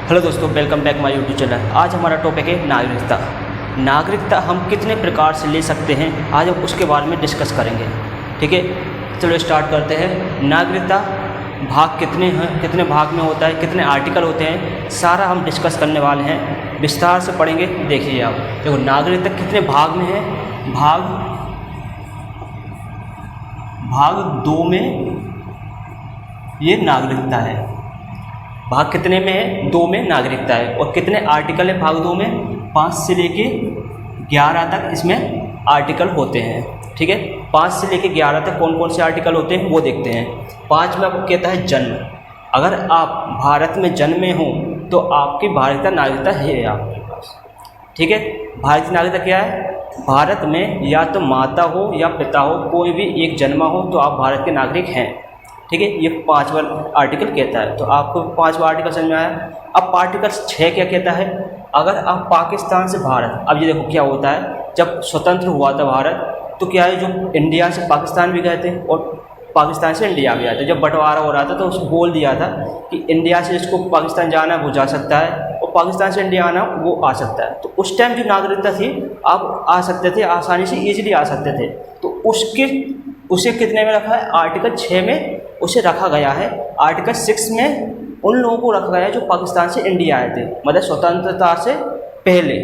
Hello दोस्तों, welcome back my YouTube channel. आज हमारा टॉपिक है नागरिकता। नागरिकता हम कितने प्रकार से ले सकते हैं, आज हम उसके बारे में डिस्कस करेंगे। ठीक है, चलो स्टार्ट करते हैं। नागरिकता भाग कितने हैं, कितने भाग में होता है, कितने आर्टिकल होते हैं, सारा हम डिस्कस करने वाले हैं, विस्तार से पढ़ेंगे। देखिए आप, देखो नागरिकता कितने भाग में है। भाग 2 में ये नागरिकता है। भाग कितने में है? 2 में नागरिकता है। और कितने आर्टिकल है भाग 2 में? 5 से लेके 11 तक इसमें आर्टिकल होते हैं। ठीक है, 5 से लेके 11 तक कौन कौन से आर्टिकल होते हैं वो देखते हैं। 5 में आपको कहता है जन्म। अगर आप भारत में जन्मे हों तो आपकी भारतीय नागरिकता है आपके पास। ठीक है, भारतीय नागरिकता क्या है? भारत में या तो माता हो या पिता हो, कोई भी एक जन्मा हो तो आप भारत के नागरिक हैं। ठीक है, ये 5वां आर्टिकल कहता है। तो आपको 5वां आर्टिकल समझ में आया। अब आर्टिकल 6 क्या कहता है? अगर आप पाकिस्तान से भारत, अब ये देखो क्या होता है, जब स्वतंत्र हुआ था भारत तो क्या है, जो इंडिया से पाकिस्तान भी गए थे और पाकिस्तान से इंडिया भी आए थे। जब बंटवारा हो रहा था तो उसको बोल दिया था कि इंडिया से जिसको पाकिस्तान जाना है वो जा सकता है और पाकिस्तान से इंडिया आना वो आ सकता है। तो उस टाइम जो नागरिकता थी, आप आ सकते थे आसानी से, ईजिली आ सकते थे। तो उसे कितने में रखा है? आर्टिकल 6 में उसे रखा गया है। आर्टिकल 6 में उन लोगों को रखा गया है जो पाकिस्तान से इंडिया आए थे, मतलब स्वतंत्रता से पहले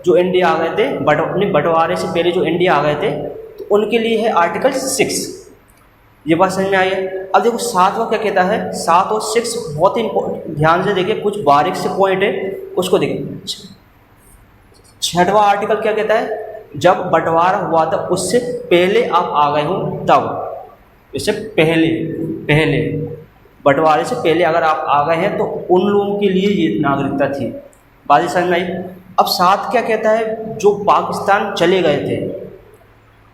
जो इंडिया आ गए थे, बंटवारे से पहले जो इंडिया आ गए थे, तो उनके लिए है आर्टिकल 6। ये बात समझ में आई है। अब देखो 7वां क्या कहता है। 7 और 6 बहुत ही ध्यान से देखिए, कुछ बारीक से पॉइंट है उसको देखिए। 6वां आर्टिकल क्या कहता है? जब बंटवारा हुआ था उससे पहले आप आ गए हो तब, इससे पहले बंटवारे से पहले अगर आप आ गए हैं तो उन लोगों के लिए ये नागरिकता थी। बात समझ में आई। अब 7 क्या कहता है? जो पाकिस्तान चले गए थे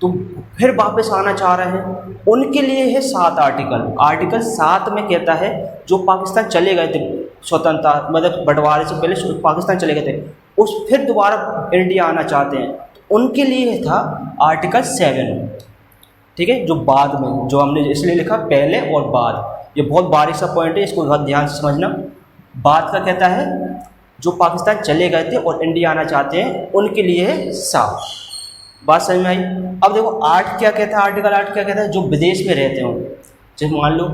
तो फिर वापस आना चाह रहे हैं, उनके लिए है 7 आर्टिकल। आर्टिकल 7 में कहता है जो पाकिस्तान चले गए थे स्वतंत्रता, मतलब बंटवारे से पहले पाकिस्तान चले गए थे, उस फिर दोबारा इंडिया आना चाहते हैं, तो उनके लिए था आर्टिकल 7। ठीक है, जो बाद में, जो हमने इसलिए लिखा पहले और बाद, ये बहुत बारीक सा पॉइंट है, इसको बहुत ध्यान से समझना। बाद का कहता है जो पाकिस्तान चले गए थे और इंडिया आना चाहते हैं उनके लिए है 7। बात समझ में आई। अब देखो 8 क्या कहता है? आर्टिकल 8 क्या कहता है? जो विदेश में रहते हो, जैसे मान लो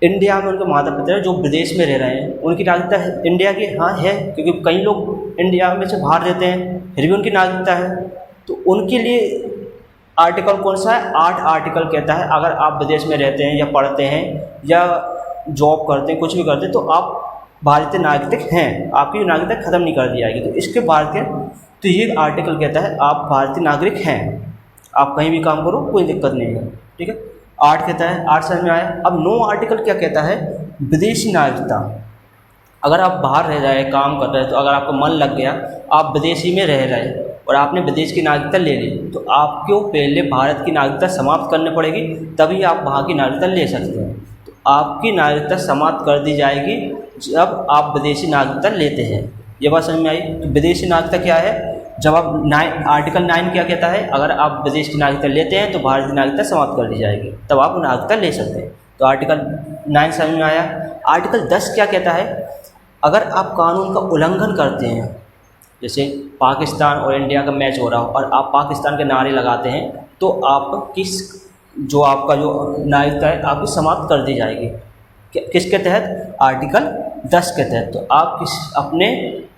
इंडिया में उनके माता पिता जो विदेश में रह रहे हैं, उनकी नागरिकता है इंडिया की? हाँ है, क्योंकि कई लोग इंडिया में से बाहर रहते हैं फिर भी उनकी नागरिकता है। तो उनके लिए आर्टिकल कौन सा है? 8 आर्टिकल कहता है अगर आप विदेश में रहते हैं या पढ़ते हैं या जॉब करते हैं, कुछ भी करते हैं, तो आप भारतीय नागरिक हैं, आपकी नागरिकता खत्म नहीं कर दी जाएगी। तो इसके भारतीय, तो ये आर्टिकल कहता है आप भारतीय नागरिक हैं, आप कहीं भी काम करो कोई दिक्कत नहीं है। ठीक है, 8 कहता है। 8 समझ में आया। अब 9 आर्टिकल क्या कहता है? विदेशी नागरिकता। अगर आप बाहर रह रहे हैं, काम कर रहे हैं, तो अगर आपका मन लग गया, आप विदेशी में रह रहे हैं और आपने विदेश की नागरिकता ले ली, तो आपको पहले भारत की नागरिकता समाप्त करनी पड़ेगी, तभी आप वहाँ की नागरिकता ले सकते हैं। तो आपकी नागरिकता समाप्त कर दी जाएगी जब आप विदेशी नागरिकता लेते हैं। ये बात समझ में आई। तो विदेशी नागरिकता क्या है? जब आप आर्टिकल 9 क्या कहता है? अगर आप विदेश की नागरिकता लेते हैं तो भारतीय नागरिकता समाप्त कर दी जाएगी, तब आप नागरिकता ले सकते हैं। तो आर्टिकल 9 समझ में आया। आर्टिकल 10 क्या कहता है? अगर आप कानून का उल्लंघन करते हैं, जैसे पाकिस्तान और इंडिया का मैच हो रहा हो और आप पाकिस्तान के नारे लगाते हैं, तो आप आपका जो नागरिकता है आपकी समाप्त कर दी जाएगी। किसके तहत? आर्टिकल 10 के तहत। तो आप अपने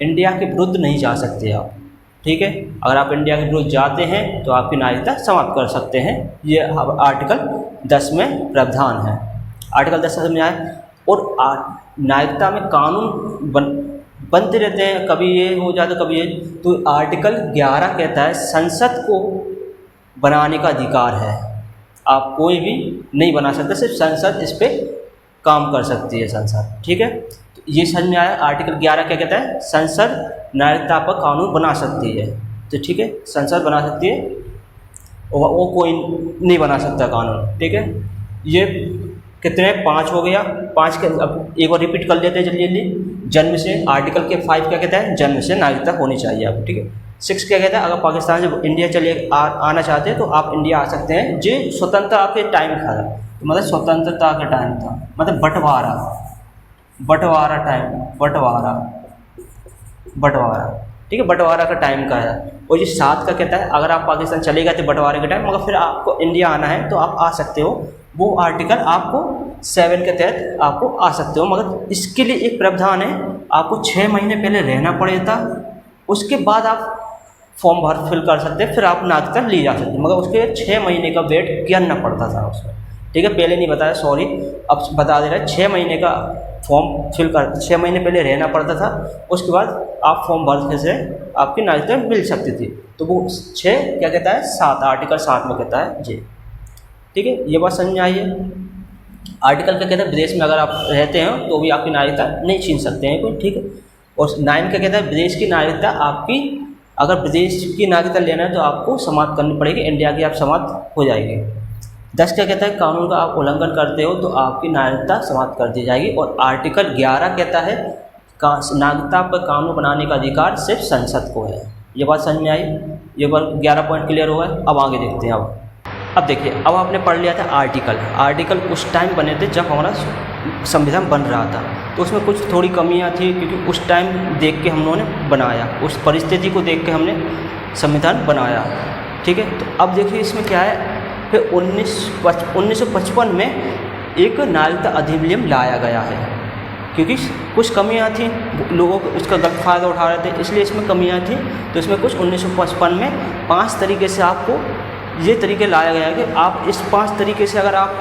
इंडिया के विरुद्ध नहीं जा सकते आप। ठीक है, अगर आप इंडिया के विरुद्ध जाते हैं तो आपकी नागरिकता समाप्त कर सकते हैं। ये आर्टिकल 10 में प्रावधान है। आर्टिकल 10 समझ में आया। और नागरिकता में कानून बनते रहते हैं, कभी ये हो जाता कभी ये। तो आर्टिकल 11 कहता है संसद को बनाने का अधिकार है, आप कोई भी नहीं बना सकते, सिर्फ संसद इस पर काम कर सकती है, संसद। ठीक है, तो ये समझ में आया। आर्टिकल 11 क्या कहता है? संसद नागरिकता पर कानून बना सकती है। तो ठीक है, संसद बना सकती है, वो कोई नहीं बना सकता कानून। ठीक है, ये कितने? 5 हो गया। 5 के अब एक बार रिपीट कर लेते हैं जल्दी जल्दी। जन्म से, आर्टिकल के 5 क्या कहता है? जन्म से नागरिकता होनी चाहिए आपको। ठीक है, 6 क्या कहता है? अगर पाकिस्तान से इंडिया आना चाहते हैं तो आप इंडिया आ सकते हैं। जो स्वतंत्रता के टाइम था, तो मतलब स्वतंत्रता का टाइम था, मतलब बंटवारा, बंटवारा टाइम, बंटवारा, बंटवारा, ठीक है, बंटवारा का टाइम का है। और ये 7 का कहता है अगर आप पाकिस्तान चले गए थे बंटवारे के टाइम, मगर फिर आपको इंडिया आना है तो आप आ सकते हो, वो आर्टिकल आपको 7 के तहत आपको आ सकते हो। मगर इसके लिए एक प्रावधान है, आपको 6 महीने पहले रहना पड़ेगा, उसके बाद आप फॉर्म भर फिल कर सकते हैं, फिर आप नागरिकता ली जा सकती है। मगर उसके 6 महीने का वेट करना पड़ता था उसमें, ठीक है, पहले नहीं बताया, सॉरी, अब बता दे रहा है। 6 महीने का फॉर्म फिल कर, 6 महीने पहले रहना पड़ता था, उसके बाद आप फॉर्म भर से आपकी नागरिकता मिल सकती थी। तो वो 6 क्या कहता है, 7, आर्टिकल 7 में कहता है जी, ठीक है, ये बात समझ में आई है। आर्टिकल क्या कहता है, विदेश में अगर आप रहते हैं तो भी आपकी नागरिकता नहीं छीन सकते हैं कोई, ठीक है। और 9 क्या कहता है, विदेश की नागरिकता आपकी, अगर विदेश की नागरिकता लेना है तो आपको समाप्त करनी पड़ेगी, इंडिया की आप समाप्त हो जाएगी। 10 क्या कहता है, कानून का आप उल्लंघन करते हो तो आपकी नागरिकता समाप्त कर दी जाएगी। और आर्टिकल 11 कहता है नागरिकता पर कानून बनाने का अधिकार सिर्फ संसद को है। ये बात समझ में आई, ये बात 11 पॉइंट क्लियर हुआ है। अब आगे देखते हैं। अब देखिए, अब आपने पढ़ लिया था आर्टिकल। आर्टिकल उस टाइम बने थे जब हमारा संविधान बन रहा था, तो उसमें कुछ थोड़ी कमियां थी, क्योंकि उस टाइम देख के हम लोगों ने बनाया, उस परिस्थिति को देख के हमने संविधान बनाया, ठीक है। तो अब देखिए इसमें क्या है, फिर 1955 में एक नागरिकता अधिनियम लाया गया है, क्योंकि कुछ कमियां थी, लोगों को उसका गलत फ़ायदा उठा रहे थे, इसलिए इसमें कमियां थी। तो इसमें कुछ 1955 में 5 तरीके से आपको ये तरीके लाया गया है कि आप इस 5 तरीके से अगर आप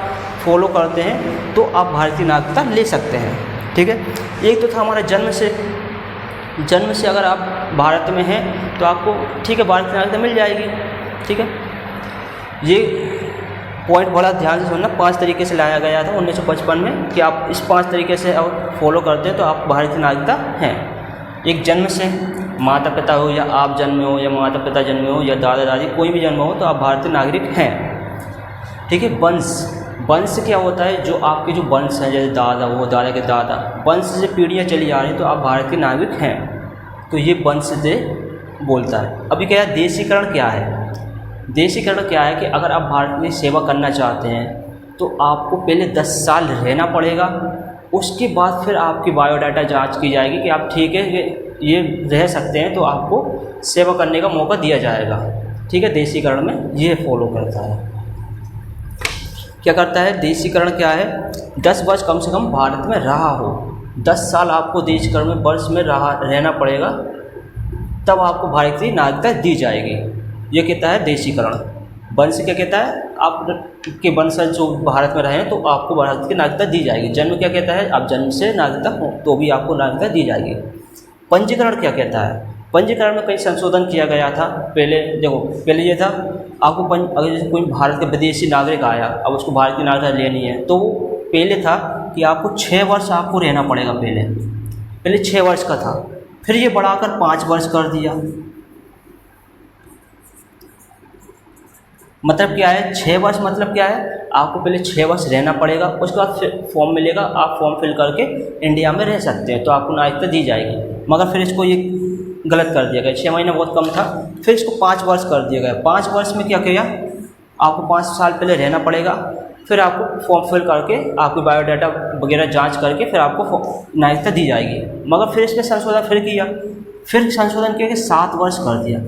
फॉलो करते हैं तो आप भारतीय नागरिकता ले सकते हैं, ठीक है। एक तो था हमारा जन्म से अगर आप भारत में हैं तो आपको, ठीक है, भारतीय नागरिकता मिल जाएगी, ठीक है। ये पॉइंट बड़ा ध्यान से सुनना, 5 तरीके से लाया गया था 1955 में कि आप इस 5 तरीके से आप फॉलो करते हैं तो आप भारतीय नागरिकता हैं। एक जन्म से, माता पिता हो या आप जन्मे हो या माता पिता जन्मे हो या दादा दादी कोई भी जन्म हो तो आप भारतीय नागरिक हैं, ठीक है। वंश क्या होता है, जो आपके जो वंश हैं, जैसे दादा हो, दादा के दादा, वंश से पीढ़ियाँ चली आ रही हैं तो आप भारतीय नागरिक हैं, तो ये वंश से बोलता है। अभी क्या है, देशीकरण क्या है। देशीकरण क्या है कि अगर आप भारत में सेवा करना चाहते हैं तो आपको पहले 10 साल रहना पड़ेगा, उसके बाद फिर आपकी बायोडाटा जांच की जाएगी कि आप ठीक है ये रह सकते हैं, तो आपको सेवा करने का मौका दिया जाएगा, ठीक है। देशीकरण में ये फॉलो करता है। क्या करता है देशीकरण, क्या है, 10 वर्ष कम से कम भारत में रहा हो, 10 साल आपको देशीकरण में वर्ष में रहना पड़ेगा, तब आपको भारतीय नागरिकता दी जाएगी। ये कहता है देशीकरण। वंश क्या कहता है, आप के वंशज जो भारत में रहें तो आपको भारत की नागरिकता दी जाएगी। जन्म क्या कहता है, आप जन्म से नागरिकता हो तो भी आपको नागरिकता दी जाएगी। पंजीकरण क्या कहता है, पंजीकरण में कई संशोधन किया गया था। पहले देखो, पहले ये था आपको अगर जैसे कोई भारत का विदेशी नागरिक आया, अब उसको भारत की नागरिकता लेनी है, तो पहले था कि आपको 6 वर्ष आपको रहना पड़ेगा, पहले 6 वर्ष का था, फिर ये बढ़ाकर 5 वर्ष कर दिया। मतलब क्या है, 6 वर्ष मतलब क्या है, आपको पहले 6 वर्ष रहना पड़ेगा, उसके बाद फिर फॉर्म मिलेगा, आप फॉर्म फिल करके इंडिया में रह सकते हैं तो आपको नागरिकता दी जाएगी। मगर फिर इसको ये गलत कर दिया गया, 6 महीना बहुत कम था, फिर इसको 5 वर्ष कर दिया गया। 5 वर्ष में क्या किया, आपको 5 साल पहले रहना पड़ेगा, फिर आपको फॉर्म फिल करके आपकी बायोडाटा वगैरह जाँच करके फिर आपको नागरिकता दी जाएगी। मगर फिर इसमें संशोधन फिर संशोधन किया कि 7 वर्ष कर दिया।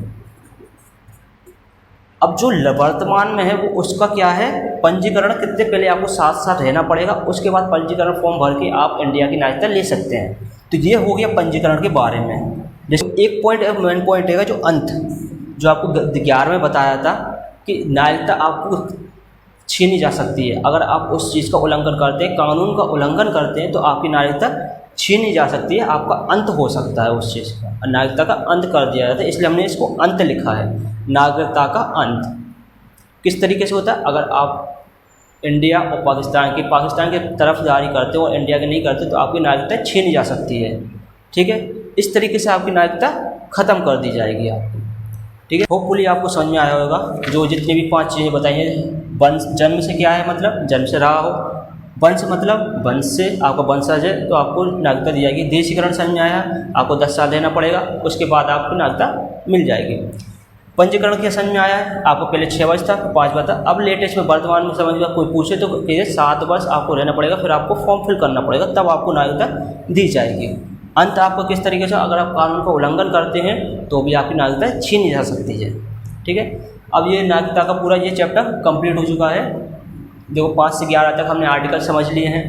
अब जो वर्तमान में है वो उसका क्या है, पंजीकरण कितने पहले आपको 7 साल रहना पड़ेगा, उसके बाद पंजीकरण फॉर्म भर के आप इंडिया की नागरिकता ले सकते हैं। तो ये हो गया पंजीकरण के बारे में। जैसे एक पॉइंट है, मेन पॉइंट है जो अंत, जो आपको 11 में बताया था कि नागरिकता आपको छीनी जा सकती है अगर आप उस चीज़ का उल्लंघन करते हैं, कानून का उल्लंघन करते हैं तो आपकी नागरिकता छीनी जा सकती है, आपका अंत हो सकता है उस चीज़ का, नागरिकता का अंत कर दिया जाता है। इसलिए हमने इसको अंत लिखा है, नागरिकता का अंत। किस तरीके से होता है, अगर आप इंडिया और पाकिस्तान की तरफदारी करते हो और इंडिया के नहीं करते तो आपकी नागरिकता छीनी जा सकती है, ठीक है। इस तरीके से आपकी नागरिकता ख़त्म कर दी जाएगी आपकी, ठीक है। होपफुली आपको समझ में आया होगा जो जितनी भी 5 चीज़ें बताई हैं। वंश, जन्म से क्या है, मतलब जन्म से रहा हो। वंश मतलब वंश से आपका वंशज है तो आपको नागरिकता दी जाएगी। देशीकरण समझ में आया, आपको 10 साल रहना पड़ेगा, उसके बाद आपको नागरिकता मिल जाएगी। पंजीकरण क्या समझ में आया है आपको? पहले 6 वर्ष था, 5 वर्ष था, अब लेटेस्ट में वर्तमान में समझ में कोई पूछे तो कहिए 7 वर्ष आपको रहना पड़ेगा, फिर आपको फॉर्म फिल करना पड़ेगा, तब आपको नागरिकता दी जाएगी। अंत आपको किस तरीके से, अगर आप कानून का उल्लंघन करते हैं तो भी आपकी नागरिकता छीनी जा सकती है। ठीक है, अब ये नागरिकता का पूरा ये चैप्टर कंप्लीट हो चुका है। देखो 5 से 11 तक हमने आर्टिकल समझ लिए हैं,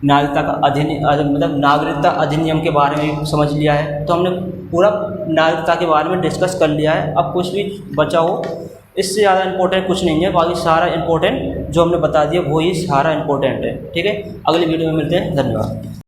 नागरिकता का अधिनियम मतलब नागरिकता अधिनियम के बारे में समझ लिया है, तो हमने पूरा नागरिकता के बारे में डिस्कस कर लिया है। अब कुछ भी बचा हो, इससे ज़्यादा इम्पोर्टेंट कुछ नहीं है, बाकी सारा इम्पोर्टेंट जो हमने बता दिया वही सारा इम्पोर्टेंट है। ठीक है, अगली वीडियो में मिलते हैं, धन्यवाद।